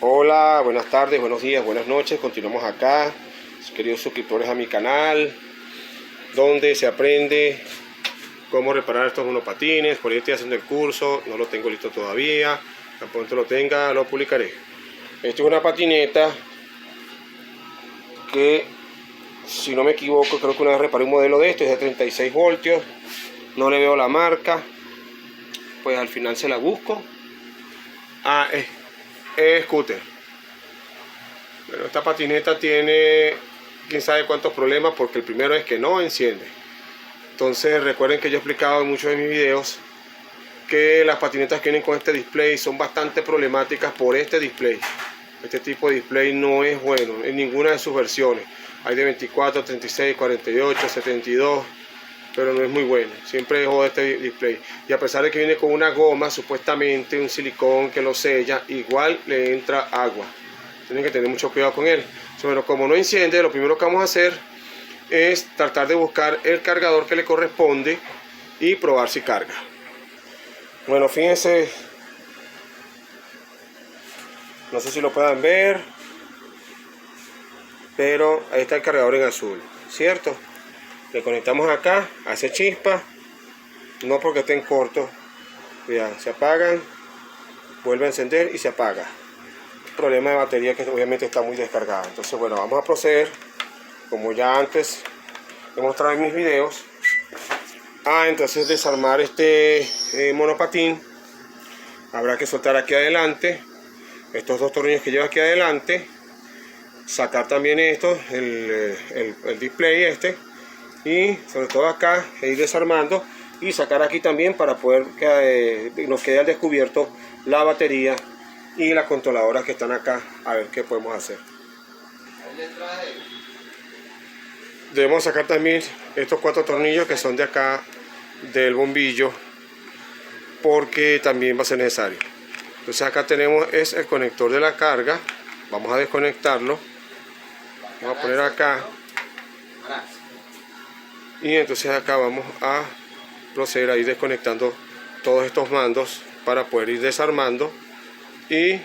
Hola, buenas tardes, buenos días, buenas noches. Continuamos acá, queridos suscriptores a mi canal, donde se aprende cómo reparar estos monopatines. Por ahí estoy haciendo el curso, no lo tengo listo todavía. Tan pronto lo tenga, lo publicaré. Esta es una patineta que, si no me equivoco, creo que una vez reparé un modelo de esto, es de 36 voltios. No le veo la marca, pues al final se la busco. Es scooter. Bueno, esta patineta tiene quién sabe cuántos problemas, porque el primero es que no enciende. Entonces recuerden que yo he explicado en muchos de mis videos que las patinetas que vienen con este display son bastante problemáticas por este display. Este tipo de display no es bueno en ninguna de sus versiones. Hay de 24, 36, 48, 72, pero no es muy bueno. Siempre dejo este display. Y a pesar de que viene con una goma, supuestamente un silicón que lo sella, igual le entra agua. Tienen que tener mucho cuidado con él. Pero como no enciende, lo primero que vamos a hacer es tratar de buscar el cargador que le corresponde y probar si carga. Bueno, fíjense, no sé si lo puedan ver, pero ahí está el cargador en azul, ¿cierto? Le conectamos acá, hace chispa, no porque estén cortos. Vean, se apagan, vuelve a encender y se apaga. Problema de batería que obviamente está muy descargada. Entonces, bueno, vamos a proceder, como ya antes he mostrado en mis videos, a entonces desarmar este monopatín. Habrá que soltar aquí adelante estos dos tornillos que lleva aquí adelante, sacar también esto, el display este, y sobre todo acá ir desarmando y sacar aquí también para poder que nos quede al descubierto la batería y las controladoras que están acá, a ver qué podemos hacer. Debemos sacar también estos 4 tornillos que son de acá del bombillo, porque también va a ser necesario. Entonces acá tenemos es el conector de la carga. Vamos a desconectarlo, vamos a poner acá, y entonces acá vamos a proceder a ir desconectando todos estos mandos para poder ir desarmando y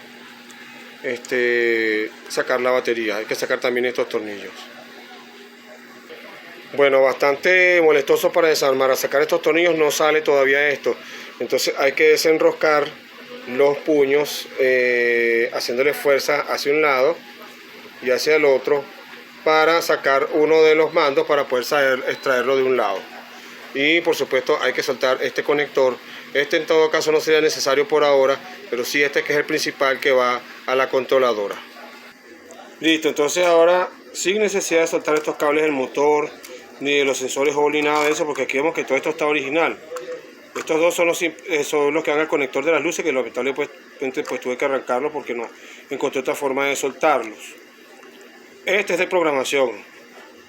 sacar la batería. Hay que sacar también estos tornillos. Bueno, bastante molestoso para desarmar. A sacar estos tornillos no sale todavía esto, entonces hay que desenroscar los puños haciéndole fuerza hacia un lado y hacia el otro para sacar uno de los mandos para poder extraerlo de un lado. Y por supuesto hay que soltar este conector. Este en todo caso no sería necesario por ahora, pero sí este que es el principal que va a la controladora. Listo, entonces ahora sin necesidad de soltar estos cables del motor ni de los sensores Hall ni nada de eso, porque aquí vemos que todo esto está original. Estos dos son los que van al conector de las luces, que lamentablemente pues tuve que arrancarlo porque no encontré otra forma de soltarlos. Este es de programación.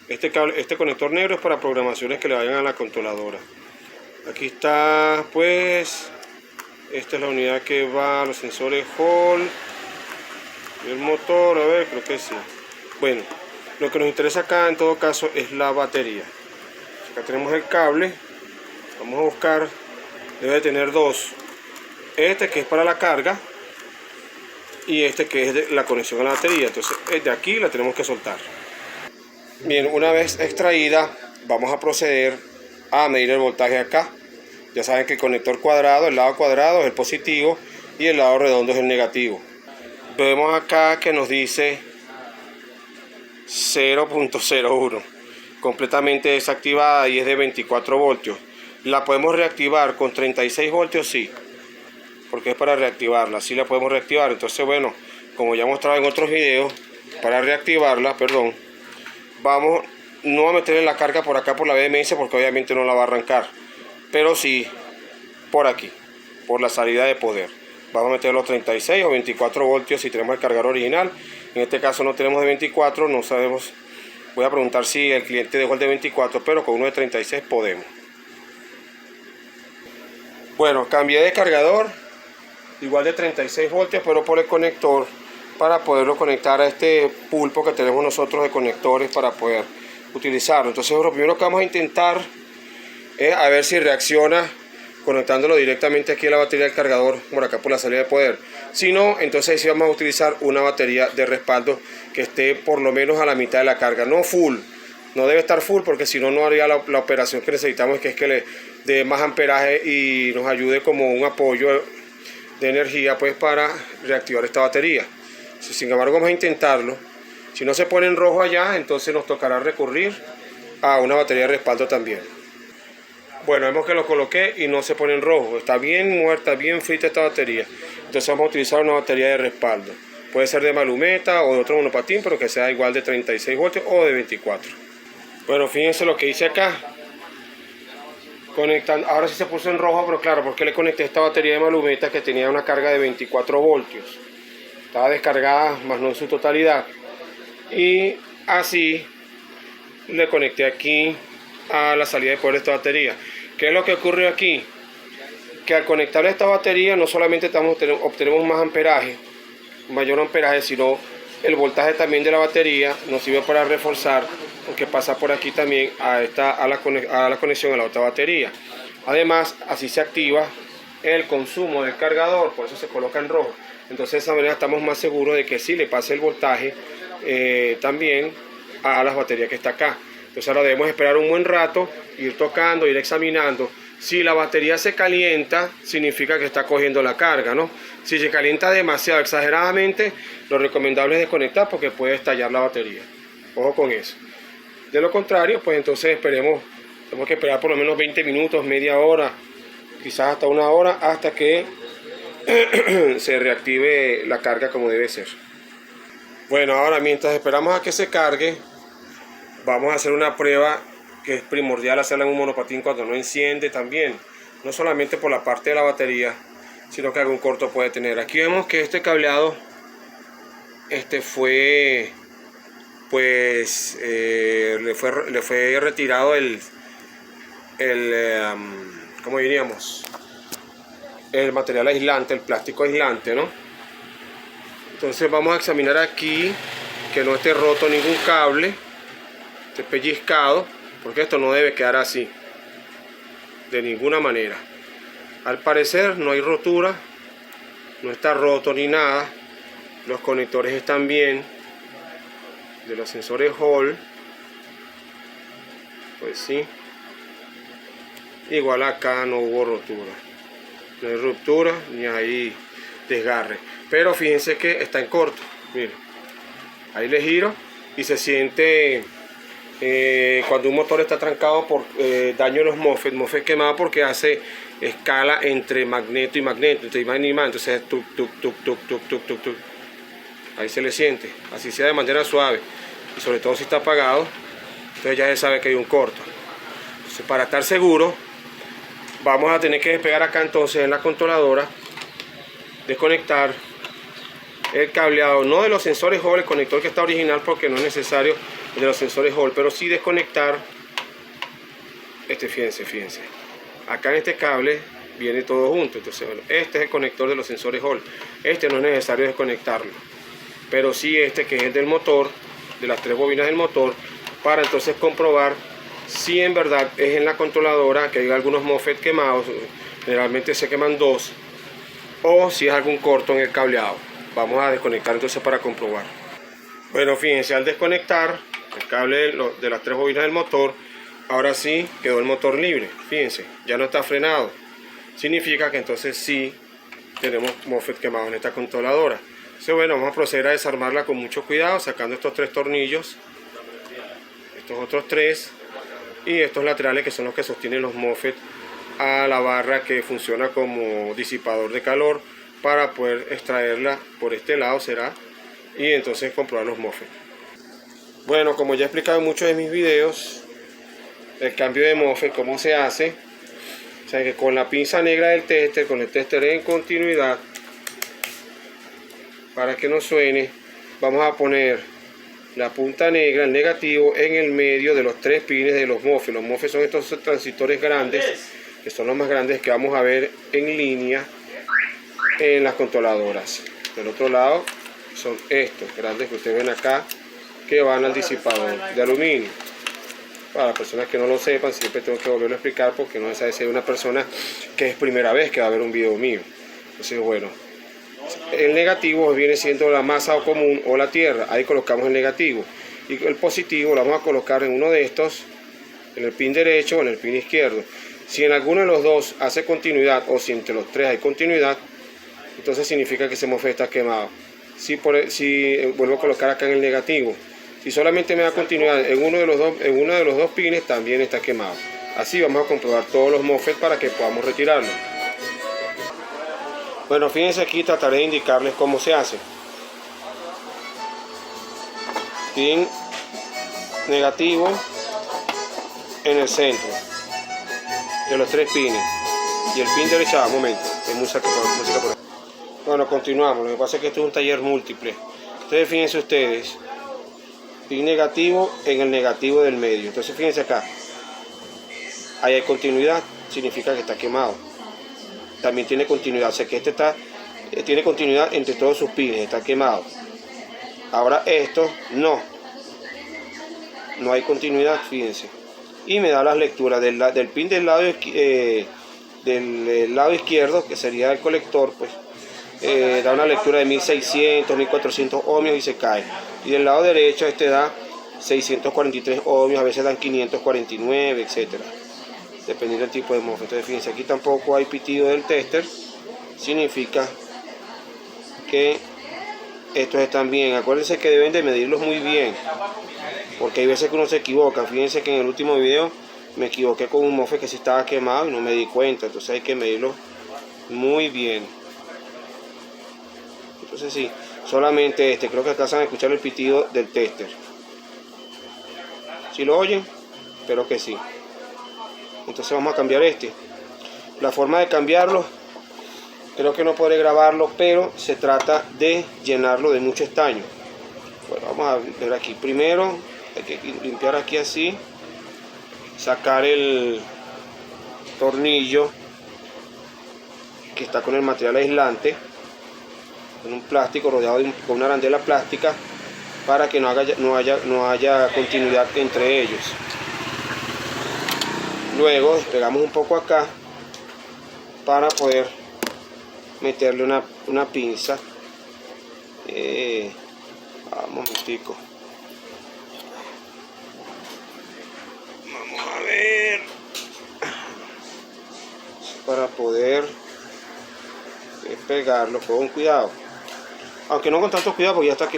Este conector negro es para programaciones que le vayan a la controladora. Aquí está, pues, esta es la unidad que va a los sensores Hall. El motor, a ver, creo que sí. Bueno, lo que nos interesa acá en todo caso es la batería. Acá tenemos el cable. Vamos a buscar, debe de tener dos. Este que es para la carga y este que es de la conexión a la batería. Entonces de aquí la tenemos que soltar. Bien, una vez extraída vamos a proceder a medir el voltaje acá. Ya saben que el conector cuadrado, el lado cuadrado es el positivo y el lado redondo es el negativo. Vemos acá que nos dice 0.01, completamente desactivada, y es de 24 voltios. La podemos reactivar con 36 voltios, sí, porque es para reactivarla, sí la podemos reactivar. Entonces, bueno, como ya he mostrado en otros videos, para reactivarla, vamos no a meterle la carga por acá por la BMS, porque obviamente no la va a arrancar, pero sí por aquí, por la salida de poder. Vamos a meter los 36 o 24 voltios si tenemos el cargador original. En este caso no tenemos de 24, no sabemos. Voy a preguntar si el cliente dejó el de 24, pero con uno de 36 podemos. Bueno, cambié de cargador, igual de 36 voltios, pero por el conector, para poderlo conectar a este pulpo que tenemos nosotros de conectores para poder utilizarlo. Entonces lo primero que vamos a intentar es a ver si reacciona conectándolo directamente aquí a la batería del cargador por acá por la salida de poder. Si no, entonces sí vamos a utilizar una batería de respaldo que esté por lo menos a la mitad de la carga, no full, no debe estar full porque si no, no haría la operación que necesitamos, que es que le dé más amperaje y nos ayude como un apoyo de energía pues para reactivar esta batería. Sin embargo, vamos a intentarlo. Si no se pone en rojo allá, entonces nos tocará recurrir a una batería de respaldo también. Bueno, vemos que lo coloqué y no se pone en rojo. Está bien muerta, bien frita esta batería. Entonces vamos a utilizar una batería de respaldo. Puede ser de malumeta o de otro monopatín, pero que sea igual de 36 voltios o de 24. Bueno, fíjense lo que hice acá. Conectando, ahora sí se puso en rojo, pero claro, porque le conecté esta batería de malumeta que tenía una carga de 24 voltios. Estaba descargada, más no en su totalidad. Y así le conecté aquí a la salida de poder de esta batería. ¿Qué es lo que ocurrió aquí? Que al conectar esta batería no solamente obtenemos más amperaje, mayor amperaje, sino el voltaje también de la batería nos sirve para reforzar, porque pasa por aquí también a la conexión a la otra batería. Además, así se activa el consumo del cargador, por eso se coloca en rojo. Entonces de esa manera estamos más seguros de que sí le pase el voltaje también a las baterías que está acá. Entonces ahora debemos esperar un buen rato, ir tocando, ir examinando. Si la batería se calienta, significa que está cogiendo la carga, ¿no? Si se calienta demasiado, exageradamente, lo recomendable es desconectar porque puede estallar la batería. Ojo con eso. De lo contrario, pues entonces tenemos que esperar por lo menos 20 minutos, media hora, quizás hasta una hora, hasta que se reactive la carga como debe ser. Bueno, ahora mientras esperamos a que se cargue, vamos a hacer una prueba que es primordial hacerla en un monopatín cuando no enciende también. No solamente por la parte de la batería, sino que algún corto puede tener. Aquí vemos que este cableado fue pues le fue retirado ¿cómo diríamos? El material aislante, el plástico aislante, ¿no? Entonces vamos a examinar aquí que no esté roto ningún cable, esté pellizcado, porque esto no debe quedar así de ninguna manera. Al parecer no hay rotura, no está roto ni nada. Los conectores están bien de los sensores Hall, pues sí. Igual acá no hubo rotura, no hay ruptura ni hay desgarre, pero fíjense que está en corto. Miren, ahí le giro y se siente cuando un motor está trancado por daño en los MOSFET quemado, porque hace escala entre magneto y magneto, entre imán y imán. Entonces tuc, tuc, tuc, tuc, tuc, tuc, tuc, tuc. Ahí se le siente, así sea de manera suave, y sobre todo si está apagado, entonces ya se sabe que hay un corto. Entonces, para estar seguro, vamos a tener que despegar acá entonces en la controladora, desconectar el cableado, no de los sensores Hall, el conector que está original, porque no es necesario el de los sensores Hall, pero sí desconectar fíjense, acá en este cable viene todo junto. Entonces, bueno, este es el conector de los sensores Hall, no es necesario desconectarlo, pero sí que es el del motor, de las 3 bobinas del motor, para entonces comprobar si en verdad es en la controladora que hay algunos MOSFET quemados. Generalmente se queman 2, o si es algún corto en el cableado. Vamos a desconectar entonces para comprobar. Bueno, fíjense, al desconectar el cable de las 3 bobinas del motor, ahora sí quedó el motor libre. Fíjense, ya no está frenado. Significa que entonces sí tenemos MOSFET quemados en esta controladora. Entonces, bueno, vamos a proceder a desarmarla con mucho cuidado, sacando estos 3 tornillos, estos otros 3 y estos laterales, que son los que sostienen los MOSFET a la barra que funciona como disipador de calor, para poder extraerla por este lado será, y entonces comprobar los MOSFET. Bueno, como ya he explicado en muchos de mis videos, el cambio de MOSFET, cómo se hace. O sea, que con la pinza negra del tester, con el tester en continuidad, para que no suene, vamos a poner la punta negra, el negativo, en el medio de los 3 pines de los MOSFET. Los MOSFET son estos transistores grandes, que son los más grandes que vamos a ver en línea en las controladoras. Del otro lado son estos grandes que ustedes ven acá, que van al disipador de aluminio. Para las personas que no lo sepan, siempre tengo que volverlo a explicar porque no sabe si hay una persona que es primera vez que va a ver un video mío. Entonces, bueno, el negativo viene siendo la masa común o la tierra. Ahí colocamos el negativo. Y el positivo lo vamos a colocar en uno de estos, en el pin derecho o en el pin izquierdo. Si en alguno de los dos hace continuidad o si entre los tres hay continuidad, entonces significa que ese MOSFET está quemado. Si vuelvo a colocar acá en el negativo, si solamente me da continuidad en uno de los dos pines, también está quemado. Así vamos a comprobar todos los MOSFET para que podamos retirarlo. Bueno, fíjense aquí, trataré de indicarles cómo se hace. Pin negativo en el centro de los tres pines y el pin derecho. Un momento, hay música por ahí. Bueno, continuamos. Lo que pasa es que esto es un taller múltiple. Entonces fíjense ustedes, pin negativo en el negativo del medio. Entonces fíjense acá, ahí hay continuidad, significa que está quemado. También tiene continuidad, o sea que este tiene continuidad entre todos sus pines, está quemado. Ahora esto no hay continuidad, fíjense. Y me da las lecturas del pin del lado izquierdo, que sería el colector, pues da una lectura de 1600, 1400 ohmios y se cae. Y del lado derecho este da 643 ohmios, a veces dan 549, etcétera, dependiendo del tipo de MOSFET. Entonces fíjense, aquí tampoco hay pitido del tester, significa que estos están bien. Acuérdense que deben de medirlos muy bien, porque hay veces que uno se equivoca. Fíjense que en el último video me equivoqué con un MOSFET que sí estaba quemado y no me di cuenta, entonces hay que medirlo muy bien. Entonces sí, solamente creo que alcanzan a escuchar el pitido del tester. ¿Sí lo oyen? Espero que sí. Entonces vamos a cambiar la forma de cambiarlo, creo que no podré grabarlo, pero se trata de llenarlo de mucho estaño. Bueno, vamos a ver aquí. Primero hay que limpiar aquí así, sacar el tornillo que está con el material aislante en un plástico rodeado con una arandela plástica para que no haya continuidad entre ellos. Luego despegamos un poco acá para poder meterle una pinza. Vamos un pico. Vamos a ver. Para poder despegarlo con cuidado. Aunque no con tanto cuidado porque ya está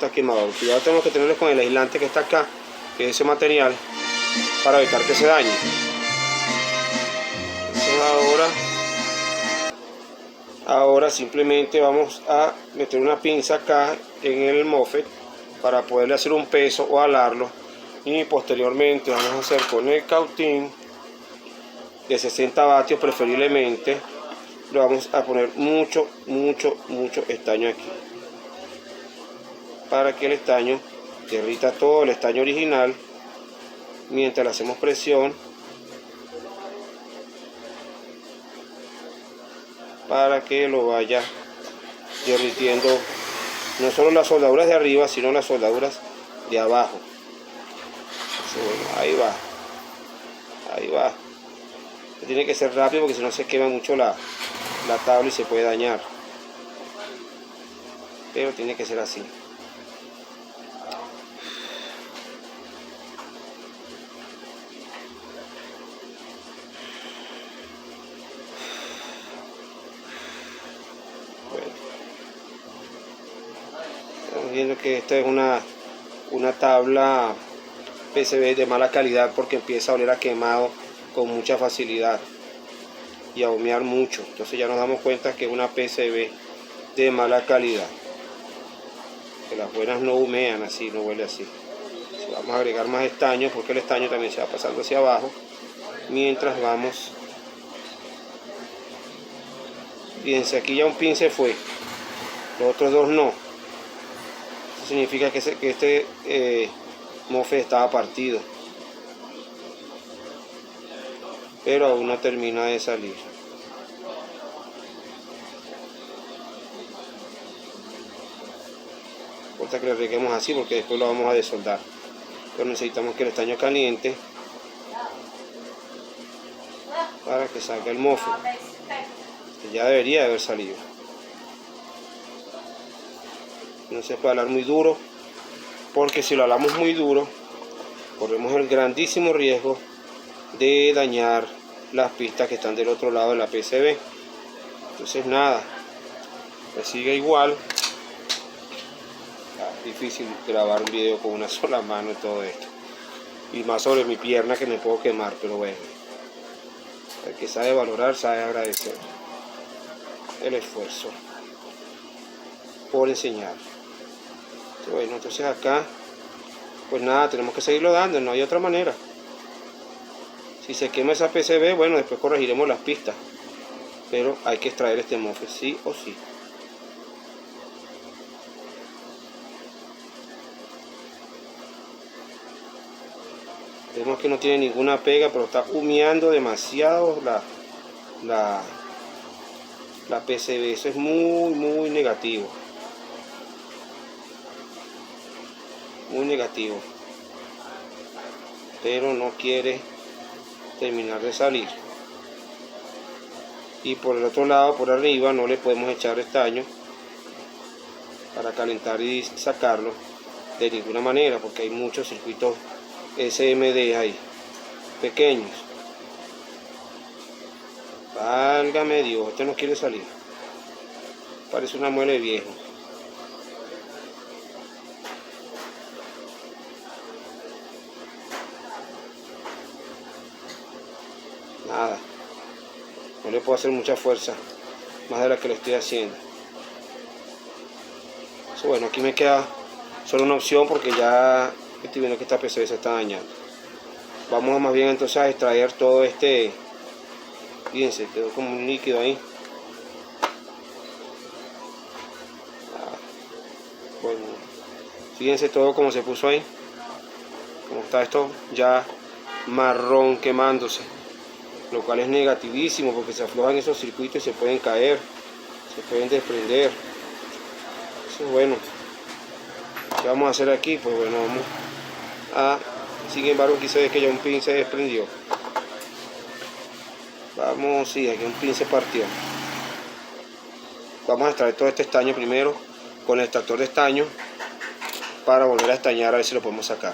quemado. El cuidado tenemos que tenerlo con el aislante que está acá, que es ese material, para evitar que se dañe. Ahora simplemente vamos a meter una pinza acá en el MOSFET para poderle hacer un peso o alarlo, y posteriormente vamos a hacer con el cautín de 60 vatios preferiblemente. Le vamos a poner mucho estaño aquí para que el estaño derrita todo el estaño original mientras le hacemos presión, para que lo vaya derritiendo no solo las soldaduras de arriba, sino las soldaduras de abajo. Entonces, bueno, ahí va. Tiene que ser rápido porque si no se quema mucho la tabla y se puede dañar, pero tiene que ser así. Estamos viendo que esta es una tabla PCB de mala calidad porque empieza a oler a quemado con mucha facilidad y a humear mucho. Entonces ya nos damos cuenta que es una PCB de mala calidad, que las buenas no humean así, no huele así. Vamos a agregar más estaño porque el estaño también se va pasando hacia abajo mientras vamos. Fíjense, aquí ya un pin se fue, los otros dos no. Eso significa que este MOSFET estaba partido, pero aún no termina de salir. Importa que le reguemos así porque después lo vamos a desoldar, pero necesitamos que el estaño caliente para que salga el mofle, que ya debería de haber salido. No se puede alar muy duro, porque si lo alamos muy duro corremos el grandísimo riesgo de dañar las pistas que están del otro lado de la PCB. Entonces nada, me sigue igual. Es difícil grabar un video con una sola mano y todo esto, y más sobre mi pierna que me puedo quemar, pero bueno, el que sabe valorar sabe agradecer el esfuerzo por enseñar. Bueno, entonces acá pues nada, tenemos que seguirlo dando, no hay otra manera. Si se quema esa PCB, bueno, después corregiremos las pistas, pero hay que extraer este mofle sí o sí. Vemos que no tiene ninguna pega, pero está humeando demasiado la PCB. Eso es muy negativo. Muy negativo. Pero no quiere terminar de salir. Y por el otro lado, por arriba, no le podemos echar estaño para calentar y sacarlo de ninguna manera, porque hay muchos circuitos SMD ahí, pequeños. Válgame Dios, este no quiere salir. Parece una muela de viejo. Nada, no le puedo hacer mucha fuerza, más de la que le estoy haciendo. Bueno, aquí me queda solo una opción, porque ya estoy viendo que esta PCB se está dañando. Vamos más bien entonces a extraer todo este. Fíjense, quedó como un líquido ahí. Bueno, fíjense todo como se puso ahí, como está esto ya marrón quemándose, lo cual es negativísimo, porque se aflojan esos circuitos y se pueden caer, se pueden desprender. Eso es bueno. ¿Qué vamos a hacer aquí? Pues bueno, vamos a, sin embargo, aquí se ve que ya un pin se desprendió. Vamos, sí, aquí un pin se partió. Vamos a extraer todo este estaño primero con el extractor de estaño, para volver a estañar, a ver si lo podemos sacar.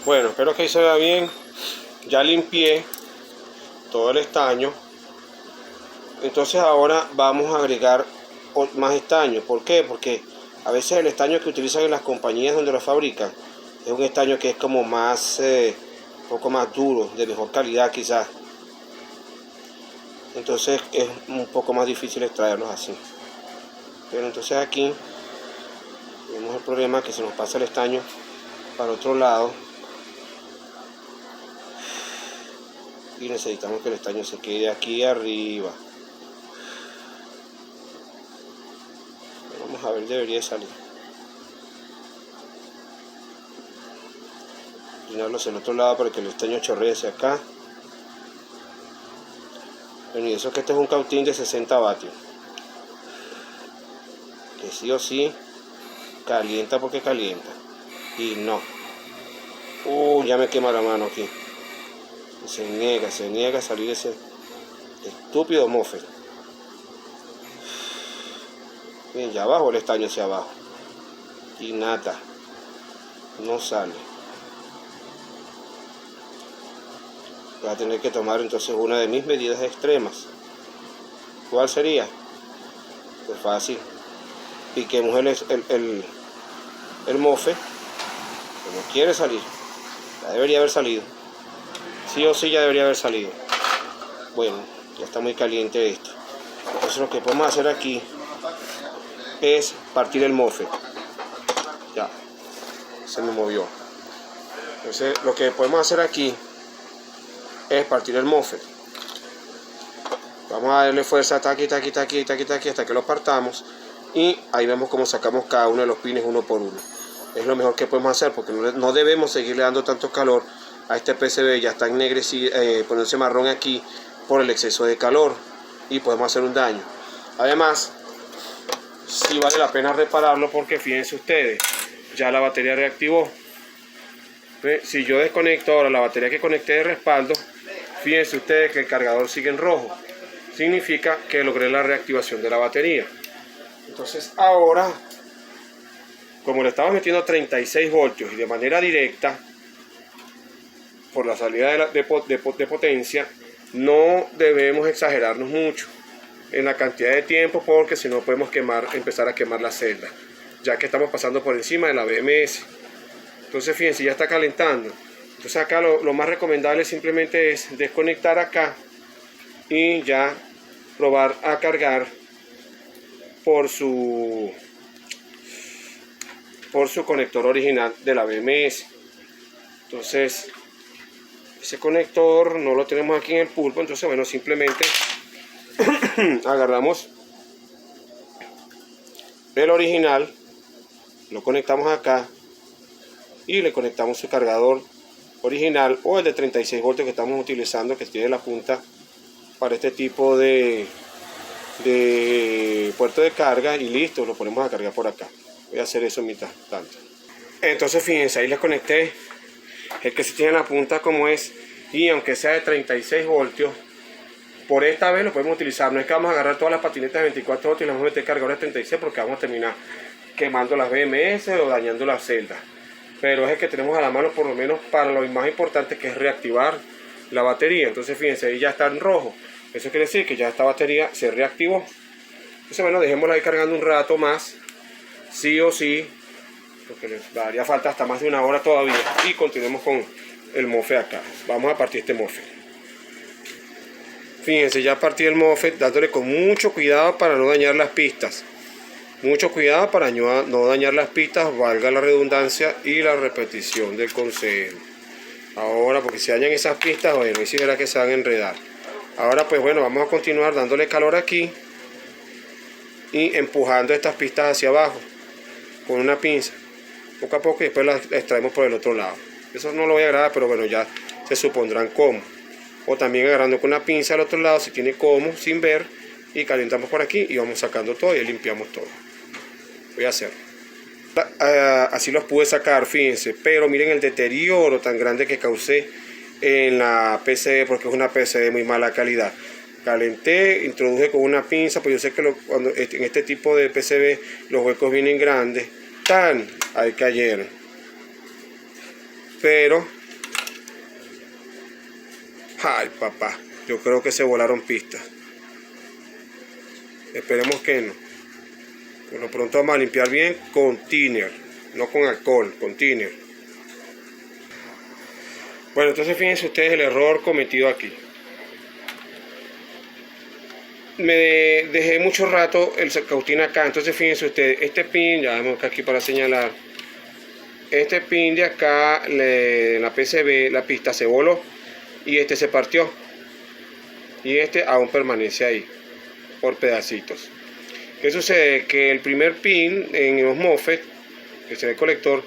Bueno, espero que ahí se vea bien. Ya limpié todo el estaño. Entonces ahora vamos a agregar más estaño. ¿Por qué? Porque a veces el estaño que utilizan en las compañías donde lo fabrican es un estaño que es como más, un poco más duro, de mejor calidad quizás. Entonces es un poco más difícil extraerlos así. Pero entonces aquí tenemos el problema que se nos pasa el estaño para otro lado. Y necesitamos que el estaño se quede aquí arriba. Vamos a ver, debería de salir. Llenarlo hacia el otro lado para que el estaño chorree hacia acá. Bueno, y eso es que este es un cautín de 60 vatios. Que sí o sí calienta, porque calienta. Y no. Ya me quema la mano aquí. Se niega a salir ese estúpido mofle. Bien, ya abajo el estaño hacia abajo. Y nada. No sale. Voy a tener que tomar entonces una de mis medidas extremas. ¿Cuál sería? Pues fácil. Piquemos el mofle, que no quiere salir. Ya debería haber salido. Sí o sí ya debería haber salido. Bueno, ya está muy caliente esto. Entonces lo que podemos hacer aquí es partir el mofle. Ya, se me movió. Entonces lo que podemos hacer aquí es partir el mofle. Vamos a darle fuerza, taqui, hasta que lo partamos. Y ahí vemos cómo sacamos cada uno de los pines uno por uno. Es lo mejor que podemos hacer, porque no debemos seguirle dando tanto calor a este PCB. Ya está ennegrecido, poniéndose marrón aquí por el exceso de calor, y podemos hacer un daño. Además, sí vale la pena repararlo, porque fíjense ustedes, ya la batería reactivó. Si yo desconecto ahora la batería que conecté de respaldo, Fíjense ustedes que el cargador sigue en rojo. Significa que logré la reactivación de la batería. Entonces ahora, como le estamos metiendo 36 voltios y de manera directa, por la salida de potencia, no debemos exagerarnos mucho en la cantidad de tiempo, porque si no podemos empezar a quemar la celda, ya que estamos pasando por encima de la BMS. Entonces fíjense, ya está calentando. Entonces acá lo más recomendable simplemente es desconectar acá y ya probar a cargar por su conector original de la BMS. Entonces ese conector no lo tenemos aquí en el pulpo, entonces bueno, simplemente agarramos el original, lo conectamos acá y le conectamos su cargador original o el de 36 voltios que estamos utilizando, que tiene la punta para este tipo de puerto de carga, y listo, lo ponemos a cargar por acá. Voy a hacer eso mientras tanto. Entonces fíjense, ahí les conecté el que sí tiene la punta como es, y aunque sea de 36 voltios, por esta vez lo podemos utilizar. No es que vamos a agarrar todas las patinetas de 24 voltios y las vamos a meter cargadores de 36, porque vamos a terminar quemando las BMS o dañando las celdas. Pero es el que tenemos a la mano, por lo menos para lo más importante, que es reactivar la batería. Entonces fíjense, ahí ya está en rojo. Eso quiere decir que ya esta batería se reactivó. Entonces bueno, dejémosla ahí cargando un rato más, sí o sí, porque le daría falta hasta más de una hora todavía. Y continuemos con el MOSFET acá. Vamos a partir este MOSFET. Fíjense, ya partí el MOSFET dándole con mucho cuidado para no dañar las pistas. Mucho cuidado para no dañar las pistas, valga la redundancia y la repetición del consejo. Ahora, porque si dañan esas pistas, bueno, ahí sí verá que se van a enredar. Ahora pues bueno, vamos a continuar dándole calor aquí y empujando estas pistas hacia abajo con una pinza, poco a poco, y después las extraemos por el otro lado. Eso no lo voy a grabar, pero bueno, ya se supondrán cómo. O también agarrando con una pinza al otro lado, si tiene cómo, sin ver, y calentamos por aquí y vamos sacando todo y limpiamos todo. Voy a hacer. Así los pude sacar, fíjense, pero miren el deterioro tan grande que causé en la PCB, porque es una PCB de muy mala calidad. Calenté, introduje con una pinza, pues yo sé que en este tipo de PCB los huecos vienen grandes, ahí cayeron. Pero, ay papá, yo creo que se volaron pistas. Esperemos que no. Por lo pronto vamos a limpiar bien con thinner, no con alcohol, con thinner. Bueno, entonces fíjense ustedes el error cometido aquí. Me dejé mucho rato el cautín acá, entonces fíjense ustedes, este pin, ya vemos aquí para señalar, este pin de acá, en la PCB, la pista se voló y este se partió. Y este aún permanece ahí, por pedacitos. ¿Qué sucede? Que el primer pin en los MOSFET, que se ve el colector,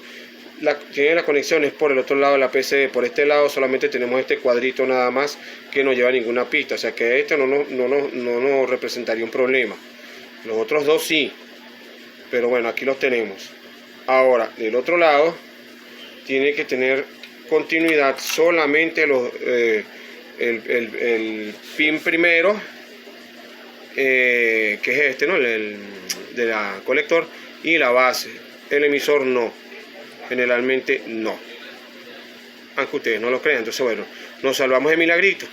tiene las conexiones por el otro lado de la PCB. Por este lado solamente tenemos este cuadrito nada más que no lleva ninguna pista, o sea que este no nos representaría un problema. Los otros dos sí, pero bueno, aquí los tenemos. Ahora, del otro lado tiene que tener continuidad solamente el pin primero, que es este, ¿no? El de la colector, y la base. El emisor no, generalmente no, aunque ustedes no lo crean. Entonces bueno, nos salvamos de milagrito.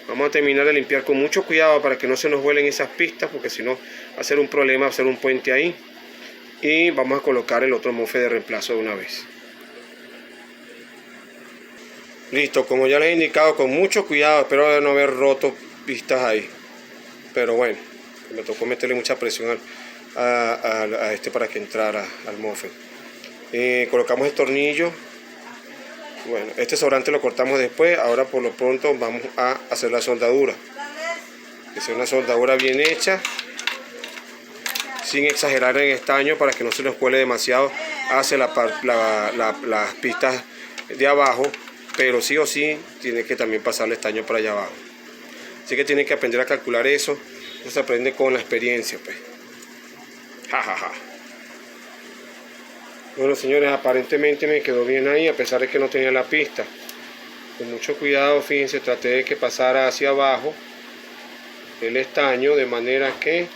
Vamos a terminar de limpiar con mucho cuidado para que no se nos vuelen esas pistas, porque si no va a ser un problema hacer un puente ahí. Y vamos a colocar el otro MOSFET de reemplazo de una vez. Listo, como ya les he indicado, con mucho cuidado, espero no haber roto pistas ahí. Pero bueno, me tocó meterle mucha presión a este para que entrara al MOSFET. Colocamos el tornillo. Bueno, este sobrante lo cortamos después. Ahora por lo pronto vamos a hacer la soldadura. Que sea una soldadura bien hecha, sin exagerar en estaño, para que no se nos cuele demasiado hacia las pistas de abajo. Pero sí o sí tiene que también pasarle estaño para allá abajo. Así que tienen que aprender a calcular eso. Eso se aprende con la experiencia, pues. Bueno, señores, aparentemente me quedó bien ahí, a pesar de que no tenía la pista. Con mucho cuidado, fíjense, traté de que pasara hacia abajo el estaño, de manera que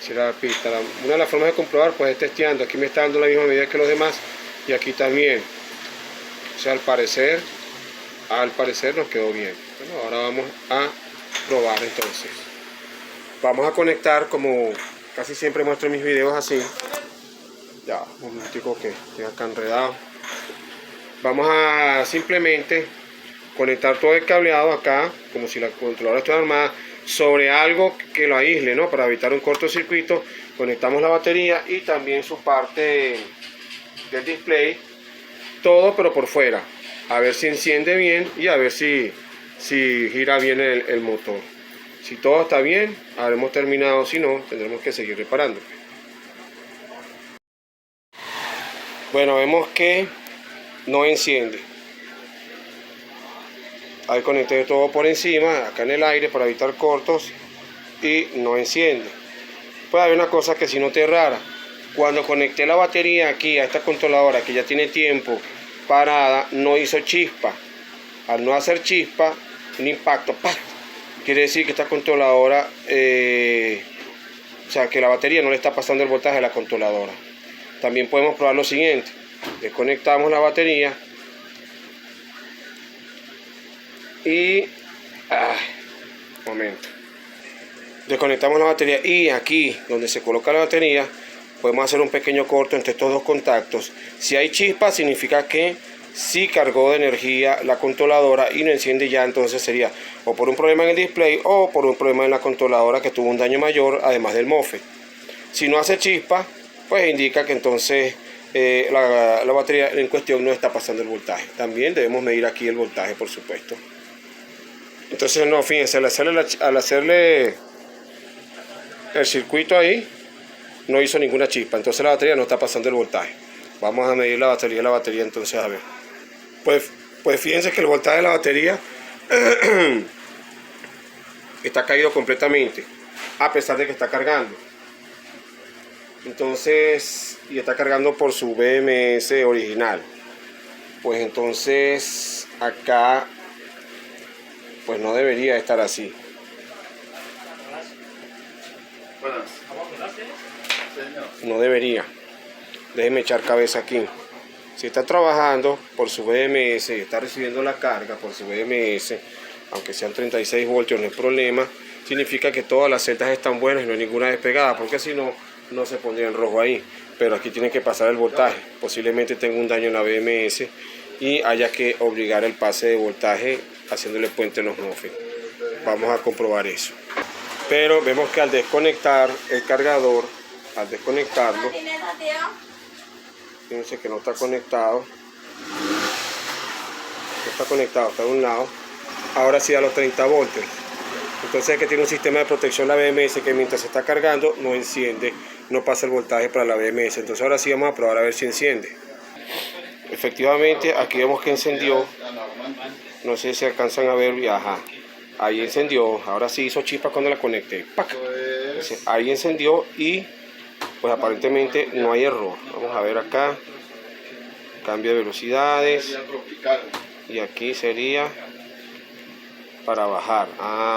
si la pista, una de las formas de comprobar pues es testeando. Aquí me está dando la misma medida que los demás y aquí también. O sea, al parecer nos quedó bien. Bueno, ahora vamos a probar entonces. Vamos a conectar, como casi siempre muestro en mis videos, así. Ya, un momentico que estoy acá enredado. Vamos a simplemente conectar todo el cableado acá, como si la controladora estuviera armada, sobre algo que lo aísle, ¿no? Para evitar un cortocircuito. Conectamos la batería y también su parte del display, todo pero por fuera, a ver si enciende bien y a ver si gira bien el motor. Si todo está bien, habremos terminado. Si no, tendremos que seguir reparando. Bueno, vemos que no enciende. Ahí conecté todo por encima, acá en el aire, para evitar cortos, y no enciende. Puede haber una cosa que si noté rara. Cuando conecté la batería aquí a esta controladora, que ya tiene tiempo parada, no hizo chispa. Al no hacer chispa, un impacto, ¡pam!, quiere decir que esta controladora, o sea, que la batería no le está pasando el voltaje a la controladora. También podemos probar lo siguiente. Desconectamos la batería y momento, desconectamos la batería y aquí donde se coloca la batería podemos hacer un pequeño corto entre estos dos contactos. Si hay chispa, significa que sí cargó de energía la controladora y no enciende ya. Entonces sería o por un problema en el display o por un problema en la controladora que tuvo un daño mayor, además del MOSFET. Si no hace chispa, pues indica que entonces la batería en cuestión no está pasando el voltaje. También debemos medir aquí el voltaje, por supuesto. Entonces, no, fíjense, al hacerle el circuito ahí, no hizo ninguna chispa. Entonces la batería no está pasando el voltaje. Vamos a medir la batería entonces, a ver. Pues fíjense que el voltaje de la batería está caído completamente, a pesar de que está cargando. Entonces, y está cargando por su BMS original. Pues entonces acá pues no debería estar así. No debería. Déjenme echar cabeza aquí. Si está trabajando por su BMS y está recibiendo la carga por su BMS, aunque sean 36 voltios, no es problema. Significa que todas las celdas están buenas y no hay ninguna despegada, porque si no, no se pondría en rojo ahí. Pero aquí tiene que pasar el voltaje. Posiblemente tenga un daño en la BMS y haya que obligar el pase de voltaje haciéndole puente en los MOSFET. Vamos a comprobar eso. Pero vemos que al desconectar el cargador, al desconectarlo, fíjense que no está conectado. No está conectado, está de un lado. Ahora sí a los 30 voltios. Entonces es que tiene un sistema de protección la BMS que mientras se está cargando no enciende, no pasa el voltaje para la BMS. Entonces ahora sí vamos a probar a ver si enciende. Efectivamente, aquí vemos que encendió. No sé si alcanzan a ver. Ajá, ahí encendió. Ahora sí hizo chispa cuando la conecté. ¡Pac! Ahí encendió y pues aparentemente no hay error. Vamos a ver acá. Cambio de velocidades. Y aquí sería para bajar.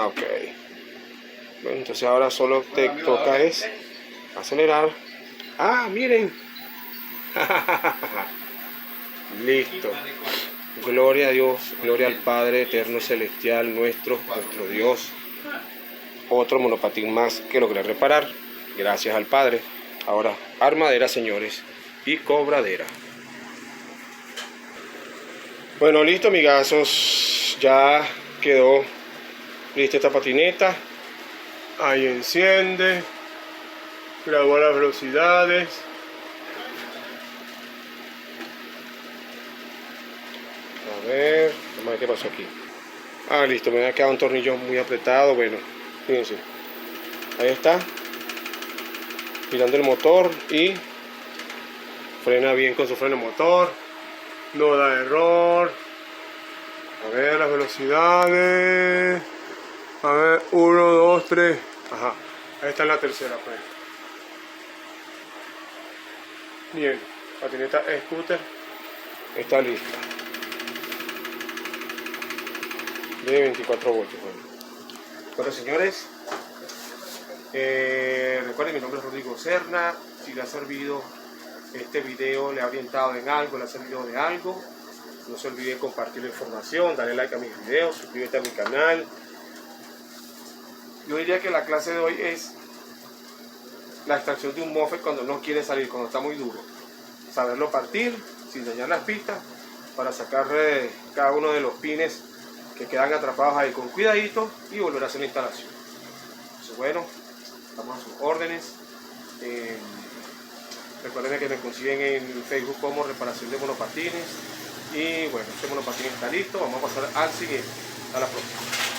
Ok. Bueno, entonces ahora solo te toca es acelerar. Miren. Listo. Gloria a Dios, gloria al Padre eterno celestial, nuestro Dios. Otro monopatín más que logré reparar. Gracias al Padre. Ahora armadera, señores, y cobradera. Bueno, listo, amigazos. Ya quedó lista esta patineta. Ahí enciende. Grabó las velocidades. A ver, vamos a ver qué pasó aquí. Listo, me había quedado un tornillo muy apretado. Bueno, fíjense. Ahí está. Girando el motor y frena bien con su freno motor. No da error. A ver las velocidades. A ver, 1, 2, 3. Ajá. Ahí está en la tercera, pues. Bien, patineta scooter está lista. de 24 voltios. Bueno, señores, recuerden, mi nombre es Rodrigo Serna. Si le ha servido este video, le ha orientado en algo, le ha servido de algo, no se olvide compartir la información, darle like a mis videos, suscríbete a mi canal. Yo diría que la clase de hoy es la extracción de un MOSFET cuando no quiere salir, cuando está muy duro. Saberlo partir sin dañar las pistas para sacar cada uno de los pines que quedan atrapados ahí con cuidadito y volver a hacer la instalación. Entonces, bueno, estamos a sus órdenes. Recuerden que me consiguen en Facebook como Reparación de Monopatines. Y bueno, este monopatín está listo. Vamos a pasar al siguiente. Hasta la próxima.